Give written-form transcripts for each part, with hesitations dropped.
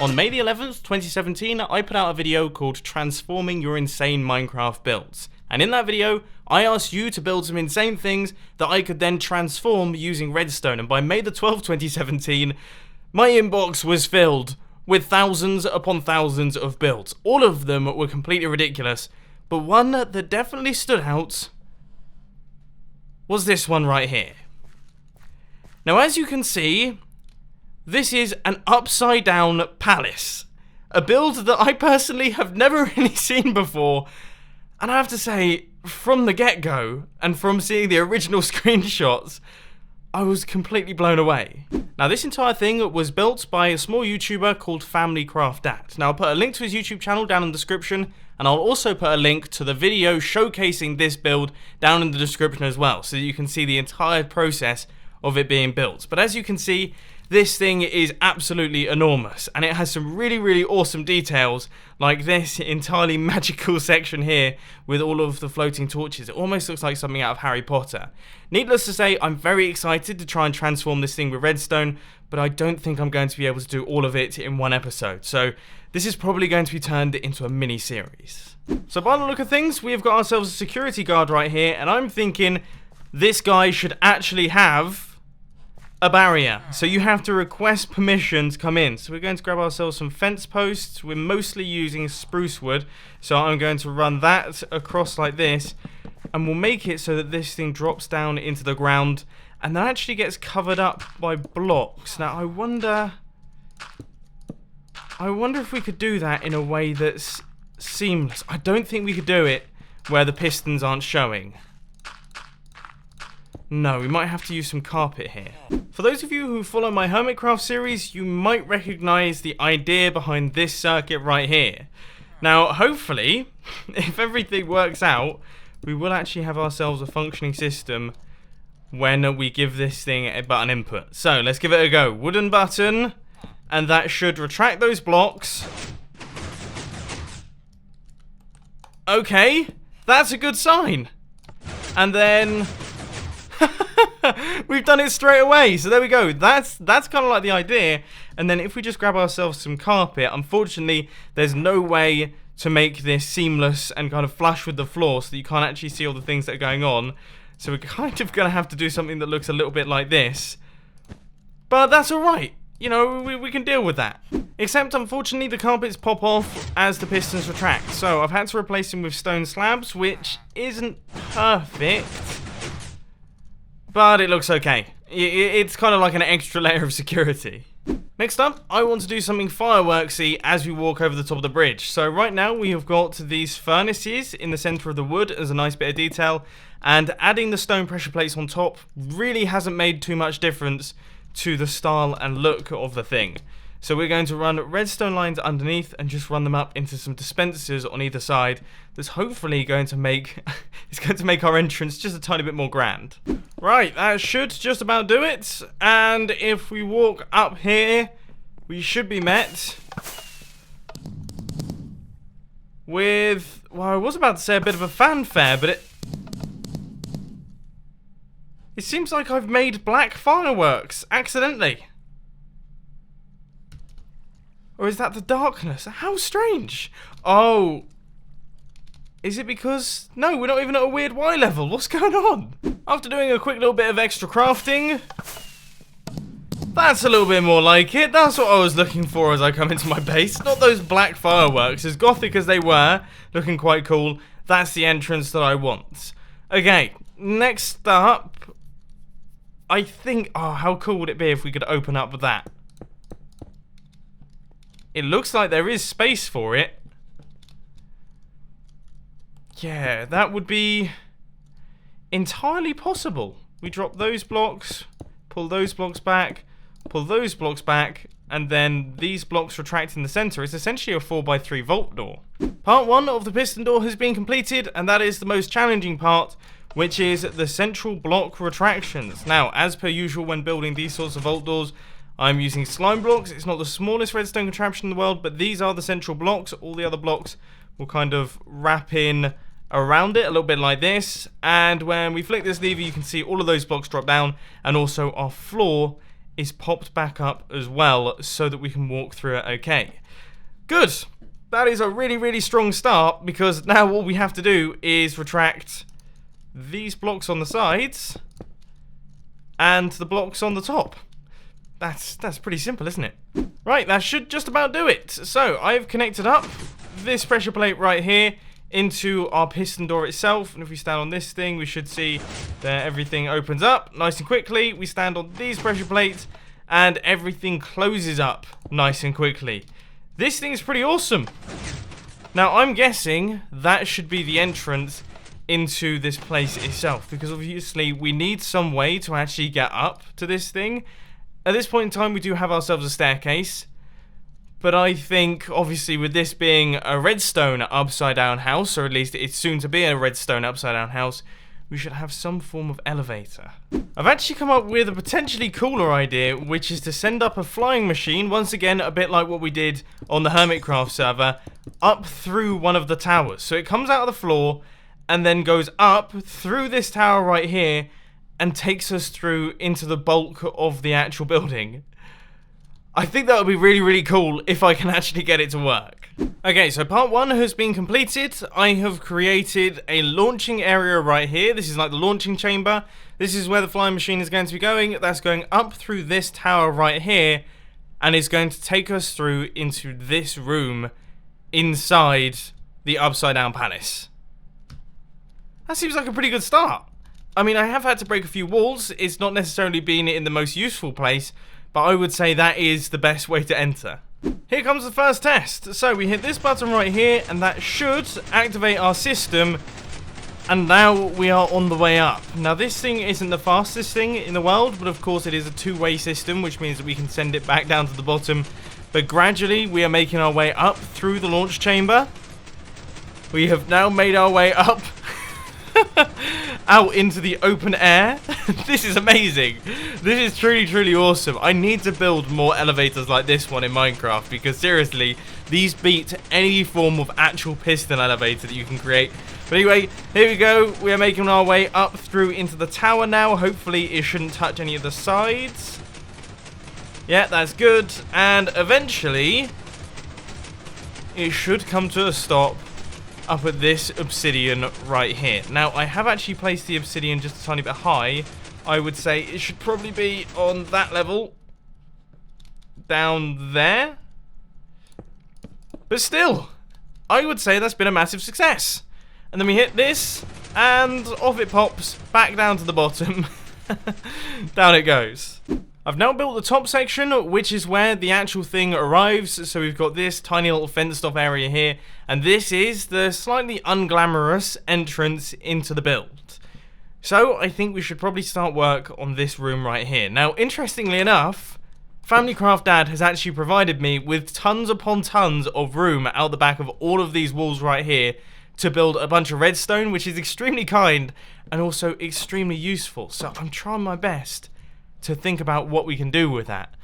On May the 11th, 2017, I put out a video called Transforming Your Insane Minecraft Builds. And in that video, I asked you to build some insane things that I could then transform using Redstone. And by May the 12th, 2017, my inbox was filled with thousands upon thousands of builds. All of them were completely ridiculous, but one that definitely stood out was this one right here. Now, as you can see, this is an upside down palace. A build that I personally have never really seen before. And I have to say, from the get-go, and from seeing the original screenshots, I was completely blown away. Now, this entire thing was built by a small YouTuber called FamilyCraft. Now, I'll put a link to his YouTube channel down in the description, and I'll also put a link to the video showcasing this build down in the description as well, so that you can see the entire process of it being built. But as you can see, this thing is absolutely enormous, and it has some really awesome details, like this entirely magical section here with all of the floating torches. It almost looks like something out of Harry Potter. Needless to say, I'm very excited to try and transform this thing with Redstone, but I don't think I'm going to be able to do all of it in one episode, so this is probably going to be turned into a mini-series. So by the look of things, we've got ourselves a security guard right here, and I'm thinking this guy should actually have a barrier, so you have to request permission to come in. So we're going to grab ourselves some fence posts. We're mostly using spruce wood, so I'm going to run that across like this, and we'll make it so that this thing drops down into the ground and that actually gets covered up by blocks. Now I wonder if we could do that in a way that's seamless. I don't think we could do it where the pistons aren't showing. No, we might have to use some carpet here. For those of you who follow my Hermitcraft series, you might recognize the idea behind this circuit right here. Now, hopefully, if everything works out, we will actually have ourselves a functioning system when we give this thing a button input. So, let's give it a go. Wooden button, and that should retract those blocks. Okay, that's a good sign. And then we've done it straight away, so there we go. That's kind of like the idea. And then if we just grab ourselves some carpet, unfortunately there's no way to make this seamless and kind of flush with the floor so that you can't actually see all the things that are going on. So we're kind of gonna have to do something that looks a little bit like this, but that's alright. You know, we can deal with that. Except, unfortunately, the carpets pop off as the pistons retract, so I've had to replace them with stone slabs, which isn't perfect, but it looks okay. It's kind of like an extra layer of security. Next up, I want to do something fireworksy as we walk over the top of the bridge. So right now we have got these furnaces in the center of the wood as a nice bit of detail, and adding the stone pressure plates on top really hasn't made too much difference to the style and look of the thing. So we're going to run redstone lines underneath and just run them up into some dispensers on either side. That's hopefully going to make our entrance just a tiny bit more grand. Right, that should just about do it. And if we walk up here, we should be met with, well, I was about to say a bit of a fanfare, but it seems like I've made black fireworks accidentally. Or is that the darkness? How strange. Oh. Is it because... No, we're not even at a weird Y level. What's going on? After doing a quick little bit of extra crafting, that's a little bit more like it. That's what I was looking for as I come into my base. Not those black fireworks. As gothic as they were, looking quite cool, that's the entrance that I want. Okay, next up, I think... Oh, how cool would it be if we could open up with that? It looks like there is space for it. Yeah, that would be entirely possible. We drop those blocks, pull those blocks back, pull those blocks back, and then these blocks retract in the center. It's essentially a 4x3 vault door. Part 1 of the piston door has been completed, and that is the most challenging part, which is the central block retractions. Now, as per usual when building these sorts of vault doors, I'm using slime blocks. It's not the smallest redstone contraption in the world, but these are the central blocks. All the other blocks will kind of wrap in around it a little bit like this. And when we flick this lever, you can see all of those blocks drop down, and also our floor is popped back up as well so that we can walk through it okay. Good. That is a really, really strong start, because now all we have to do is retract these blocks on the sides and the blocks on the top. That's pretty simple, isn't it? Right, that should just about do it. So I've connected up this pressure plate right here into our piston door itself, and if we stand on this thing, we should see that everything opens up nice and quickly. We stand on these pressure plates and everything closes up nice and quickly. This thing is pretty awesome. Now I'm guessing that should be the entrance into this place itself, because obviously we need some way to actually get up to this thing. At this point in time, we do have ourselves a staircase, but I think obviously with this being a redstone upside down house, or at least it's soon to be a redstone upside down house, we should have some form of elevator. I've actually come up with a potentially cooler idea, which is to send up a flying machine, once again a bit like what we did on the Hermitcraft server, up through one of the towers. So it comes out of the floor and then goes up through this tower right here and takes us through into the bulk of the actual building. I think that would be really, really cool if I can actually get it to work. Okay, so part 1 has been completed. I have created a launching area right here. This is like the launching chamber. This is where the flying machine is going to be going. That's going up through this tower right here, and is going to take us through into this room inside the upside down palace. That seems like a pretty good start. I mean, I have had to break a few walls. It's not necessarily been in the most useful place, but I would say that is the best way to enter. Here comes the first test. So we hit this button right here, and that should activate our system, and now we are on the way up. Now this thing isn't the fastest thing in the world, but of course it is a two-way system, which means that we can send it back down to the bottom. But gradually we are making our way up through the launch chamber. We have now made our way up out into the open air. This is amazing. This is truly, truly awesome. I need to build more elevators like this one in Minecraft, because seriously, these beat any form of actual piston elevator that you can create. But anyway, here we go. We are making our way up through into the tower now. Hopefully it shouldn't touch any of the sides. Yeah, that's good. And eventually it should come to a stop up at this obsidian right here. Now, I have actually placed the obsidian just a tiny bit high. I would say it should probably be on that level. Down there. But still, I would say that's been a massive success. And then we hit this, and off it pops, back down to the bottom. Down it goes. I've now built the top section, which is where the actual thing arrives. So we've got this tiny little fenced off area here, and this is the slightly unglamorous entrance into the build. So I think we should probably start work on this room right here. Now, interestingly enough, FamilyCraft Dad has actually provided me with tons upon tons of room out the back of all of these walls right here to build a bunch of redstone, which is extremely kind and also extremely useful. So I'm trying my best to think about what we can do with that.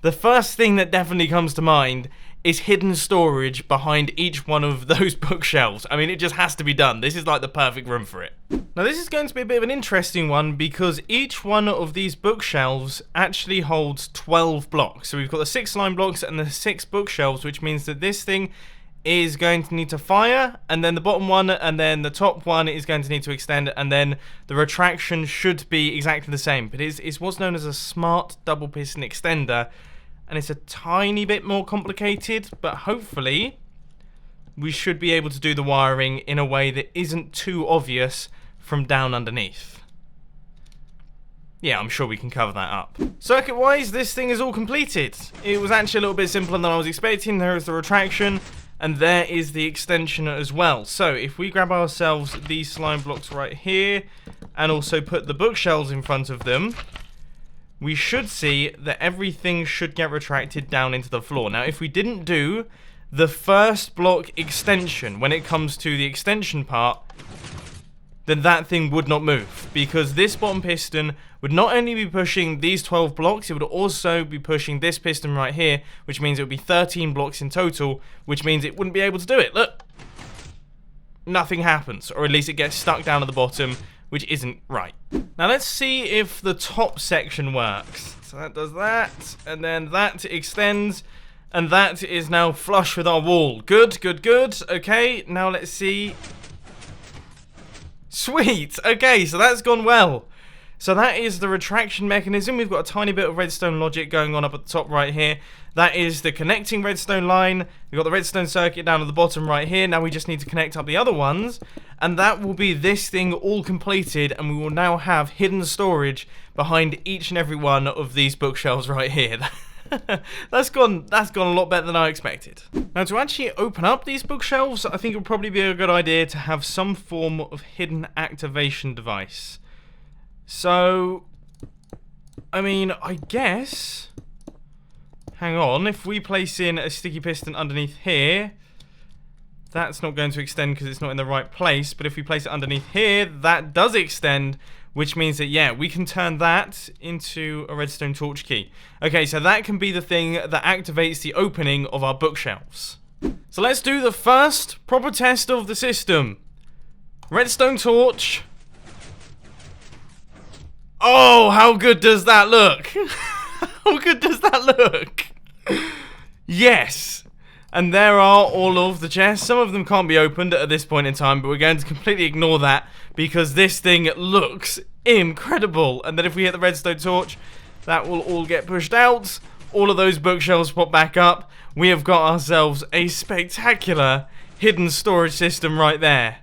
The first thing that definitely comes to mind is hidden storage behind each one of those bookshelves. I mean, it just has to be done. This is like the perfect room for it. Now, this is going to be a bit of an interesting one, because each one of these bookshelves actually holds 12 blocks. So we've got the 6 slime blocks and the 6 bookshelves, which means that this thing is going to need to fire, and then the bottom one and then the top one is going to need to extend, and then the retraction should be exactly the same. But it's what's known as a smart double piston extender, and it's a tiny bit more complicated, but hopefully we should be able to do the wiring in a way that isn't too obvious from down underneath. Yeah, I'm sure we can cover that up. Circuit-wise, this thing is all completed. It was actually a little bit simpler than I was expecting. There is the retraction, and there is the extension as well. So if we grab ourselves these slime blocks right here, and also put the bookshelves in front of them, we should see that everything should get retracted down into the floor. Now, if we didn't do the first block extension when it comes to the extension part, then that thing would not move, because this bottom piston would not only be pushing these 12 blocks, it would also be pushing this piston right here, which means it would be 13 blocks in total, which means it wouldn't be able to do it. Look! Nothing happens, or at least it gets stuck down at the bottom, which isn't right. Now let's see if the top section works. So that does that, and then that extends, and that is now flush with our wall. Good, good, good. Okay, now let's see. Sweet. Okay, so that's gone well. So that is the retraction mechanism. We've got a tiny bit of redstone logic going on up at the top right here. That is the connecting redstone line. We've got the redstone circuit down at the bottom right here. Now we just need to connect up the other ones. And that will be this thing all completed. And we will now have hidden storage behind each and every one of these bookshelves right here. That's gone a lot better than I expected. Now to actually open up these bookshelves, I think it would probably be a good idea to have some form of hidden activation device. So, I mean, I guess, hang on, if we place in a sticky piston underneath here, that's not going to extend because it's not in the right place, but if we place it underneath here, that does extend, which means that, yeah, we can turn that into a redstone torch key. Okay, so that can be the thing that activates the opening of our bookshelves. So let's do the first proper test of the system. Redstone torch. Oh, how good does that look? How good does that look? Yes. And there are all of the chests. Some of them can't be opened at this point in time, but we're going to completely ignore that because this thing looks incredible. And then if we hit the redstone torch, that will all get pushed out. All of those bookshelves pop back up. We have got ourselves a spectacular hidden storage system right there.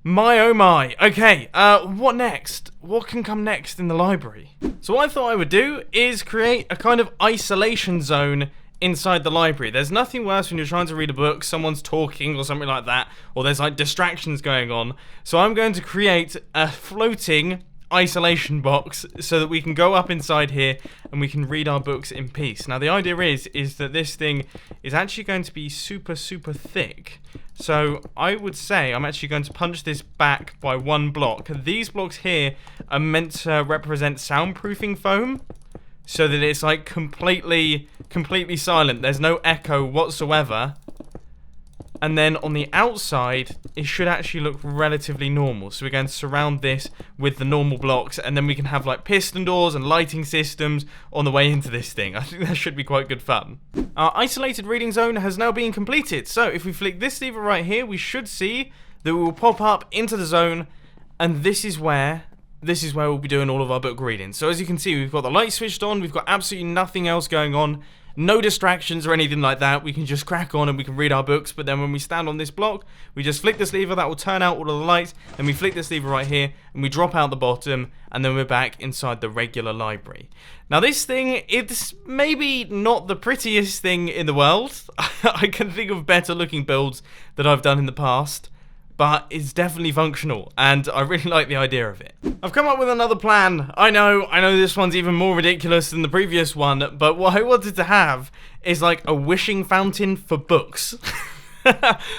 My oh my. Okay, what next? What can come next in the library? So what I thought I would do is create a kind of isolation zone inside the library. There's nothing worse when you're trying to read a book, someone's talking or something like that, or there's like distractions going on. So I'm going to create a floating isolation box so that we can go up inside here and we can read our books in peace. Now the idea is that this thing is actually going to be super thick. So I would say I'm actually going to punch this back by 1 block. These blocks here are meant to represent soundproofing foam, so that it's like completely silent. There's no echo whatsoever. And then on the outside, it should actually look relatively normal. So we're going to surround this with the normal blocks, and then we can have like piston doors and lighting systems on the way into this thing. I think that should be quite good fun. Our isolated reading zone has now been completed. So if we flick this lever right here, we should see that we will pop up into the zone, and this is where we'll be doing all of our book readings. So as you can see, we've got the light switched on, we've got absolutely nothing else going on. No distractions or anything like that. We can just crack on and we can read our books. But then when we stand on this block, we just flick this lever, that will turn out all of the lights. Then we flick this lever right here and we drop out the bottom, and then we're back inside the regular library. Now this thing, it's maybe not the prettiest thing in the world. I can think of better looking builds that I've done in the past, but it's definitely functional, and I really like the idea of it. I've come up with another plan. I know this one's even more ridiculous than the previous one, but what I wanted to have is like a wishing fountain for books.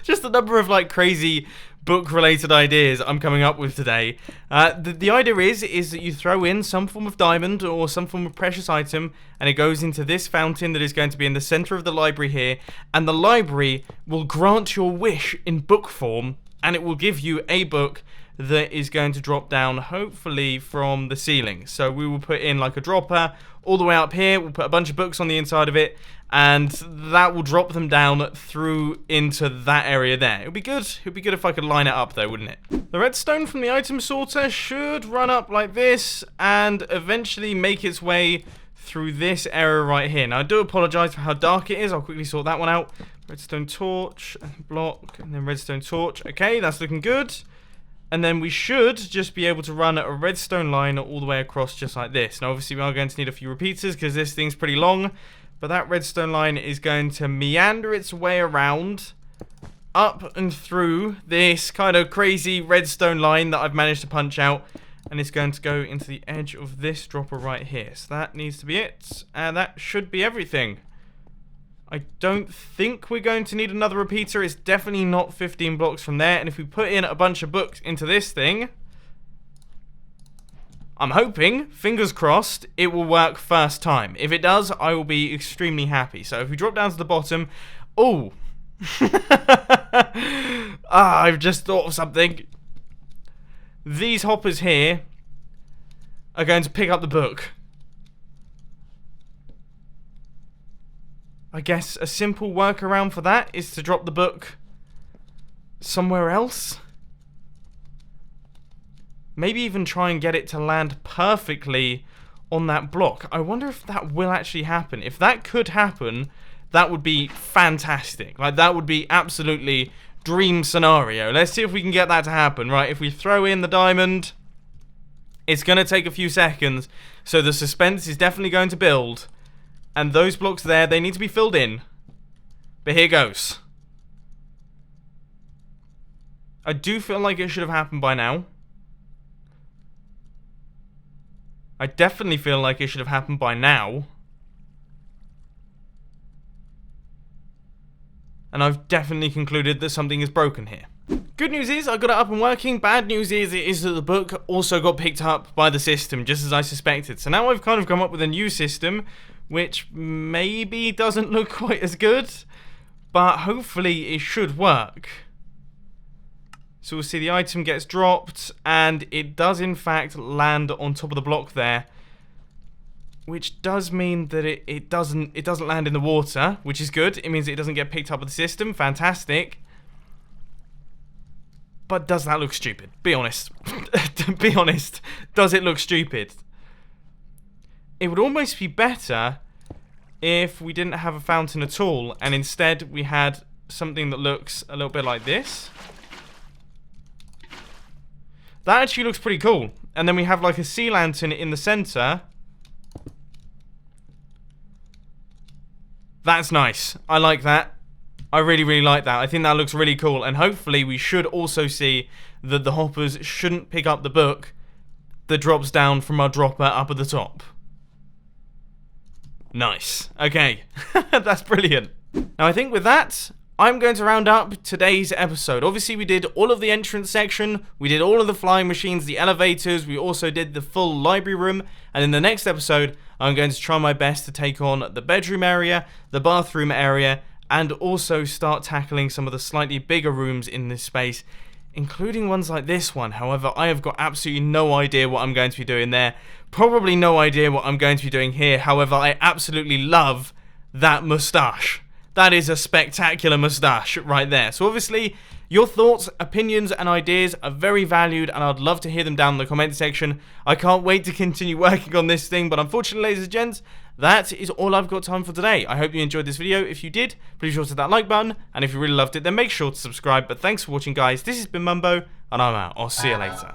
Just a number of like crazy book-related ideas I'm coming up with today. The idea is that you throw in some form of diamond or some form of precious item, and it goes into this fountain that is going to be in the center of the library here, and the library will grant your wish in book form, and it will give you a book that is going to drop down, hopefully, from the ceiling. So we will put in like a dropper all the way up here. We'll put a bunch of books on the inside of it, and that will drop them down through into that area there. It would be good. It would be good if I could line it up though, wouldn't it? The redstone from the item sorter should run up like this and eventually make its way through this area right here. Now I do apologize for how dark it is. I'll quickly sort that one out. Redstone torch, block, and then redstone torch. Okay, that's looking good. And then we should just be able to run a redstone line all the way across just like this. Now obviously we are going to need a few repeaters because this thing's pretty long, but that redstone line is going to meander its way around up and through this kind of crazy redstone line that I've managed to punch out, and it's going to go into the edge of this dropper right here. So that needs to be it, and that should be everything. I don't think we're going to need another repeater. It's definitely not 15 blocks from there. And if we put in a bunch of books into this thing, I'm hoping, fingers crossed, it will work first time. If it does, I will be extremely happy. So if we drop down to the bottom... Oh! I've just thought of something. these hoppers here are going to pick up the book. I guess a simple workaround for that is to drop the book somewhere else. Maybe even try and get it to land perfectly on that block. I wonder if that will actually happen. If that could happen, that would be fantastic. Like, that would be absolutely dream scenario. Let's see if we can get that to happen. Right, if we throw in the diamond, it's going to take a few seconds. So the suspense is definitely going to build. And those blocks there, they need to be filled in. But here goes. I do feel like it should have happened by now. I definitely feel like it should have happened by now. And I've definitely concluded that something is broken here. Good news is I got it up and working. Bad news is that the book also got picked up by the system, just as I suspected. So now I've kind of come up with a new system, which maybe doesn't look quite as good, but hopefully it should work. So we'll see the item gets dropped, and it does in fact land on top of the block there, which does mean that it doesn't land in the water, which is good. It means it doesn't get picked up with the system. Fantastic. But does that look stupid? Be honest. Be honest. Does it look stupid? It would almost be better if we didn't have a fountain at all, and instead we had something that looks a little bit like this. That actually looks pretty cool. And then we have like a sea lantern in the center. That's nice. I like that. I really, really like that. I think that looks really cool. And hopefully we should also see that the hoppers shouldn't pick up the book that drops down from our dropper up at the top. Nice. Okay. That's brilliant. Now I think with that, I'm going to round up today's episode. Obviously, we did all of the entrance section, we did all of the flying machines, the elevators, we also did the full library room, and in the next episode, I'm going to try my best to take on the bedroom area, the bathroom area, and also start tackling some of the slightly bigger rooms in this space, including ones like this one. However, I have got absolutely no idea what I'm going to be doing there, probably no idea what I'm going to be doing here. However, I absolutely love that moustache. That is a spectacular moustache right there. So obviously, your thoughts, opinions, and ideas are very valued, and I'd love to hear them down in the comment section. I can't wait to continue working on this thing, but unfortunately, ladies and gents, that is all I've got time for today. I hope you enjoyed this video. If you did, please sure to hit that like button, and if you really loved it, then make sure to subscribe. But thanks for watching, guys. This has been Mumbo, and I'm out. I'll see you later.